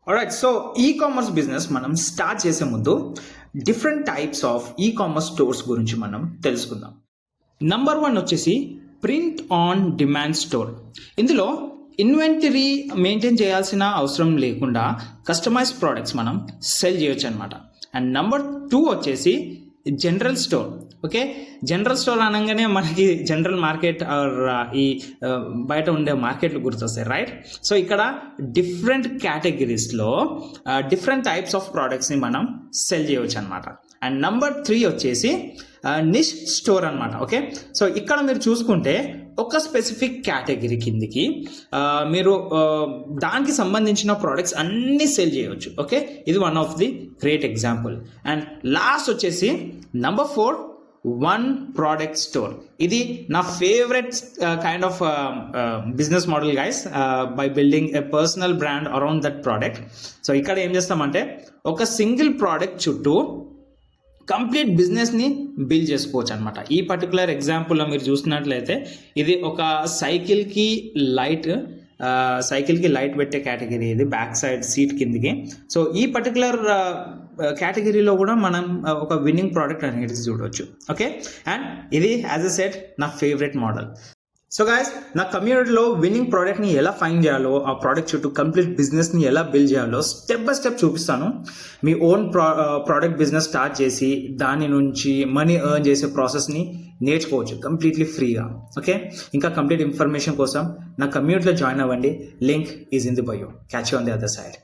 Alright, so e-commerce business మనం start చేసే ముందు different types of e-commerce stores గురించి మనం తెలుసుకుందాం. నంబర్ 1 వచ్చేసి ప్రింట్ ఆన్ డిమాండ్ స్టోర్. ఇందులో ఇన్వెంటరీ మెయింటైన్ చేయాల్సిన అవసరం లేకుండా కస్టమైజ్ ప్రోడక్ట్స్ మనం సెల్ చేయొచ్చు అనమాట. అండ్ నంబర్ 2 వచ్చేసి general store. Okay, general store అనగానే మనకి జనరల్ మార్కెట్ ఆర్ ఈ బయట ఉండే మార్కెట్లు గుర్తొస్తాయి, రైట్? సో ఇక్కడ డిఫరెంట్ కేటగిరీస్లో డిఫరెంట్ టైప్స్ ఆఫ్ ప్రోడక్ట్స్ని మనం సెల్ చేయవచ్చు అనమాట. అండ్ నంబర్ 3 వచ్చేసి నిష్ స్టోర్ అనమాట. ఓకే, సో ఇక్కడ మీరు చూసుకుంటే ఒక స్పెసిఫిక్ కేటగిరీ కిందికి మీరు దానికి సంబంధించిన ప్రోడక్ట్స్ అన్నీ సెల్ చేయవచ్చు. ఓకే, ఇది one of the great example. And last వచ్చేసి నంబర్ 4 వన్ ప్రోడక్ట్ స్టోర్. ఇది నా favourite kind of business model guys, by building a personal brand around that product. So ఇక్కడ ఏం చేస్తామంటే ఒక సింగిల్ ప్రోడక్ట్ చుట్టూ కంప్లీట్ బిజినెస్ని బిల్డ్ చేసుకోవచ్చు అనమాట. ఈ పర్టికులర్ ఎగ్జాంపుల్లో మీరు చూసినట్లయితే ఇది ఒక సైకిల్కి లైట్ పెట్టే కేటగిరీ, ఇది బ్యాక్ సైడ్ సీట్ కిందికి. సో ఈ పర్టికులర్ కేటగిరీలో కూడా మనం ఒక విన్నింగ్ ప్రోడక్ట్ అనేది చూడవచ్చు. ఓకే, అండ్ ఇది యాజ్ ఎ సెట్ నా ఫేవరెట్ మోడల్. సో గైస్, నా కమ్యూనిటీలో విన్నింగ్ ప్రోడక్ట్ని ఎలా ఫైండ్ చేయాలో, ఆ ప్రోడక్ట్ చుట్టూ కంప్లీట్ బిజినెస్ని ఎలా బిల్డ్ చేయాలో స్టెప్ బై స్టెప్ చూపిస్తాను. మీ ఓన్ ప్రోడక్ట్ బిజినెస్ స్టార్ట్ చేసి దాని నుంచి మనీ ఎర్న్ చేసే ప్రాసెస్ని నేర్చుకోవచ్చు కంప్లీట్లీ ఫ్రీగా. ఓకే, ఇంకా కంప్లీట్ ఇన్ఫర్మేషన్ కోసం నా కమ్యూనిటీలో జాయిన్ అవ్వండి. Link is in the bio. Catch you on the other side.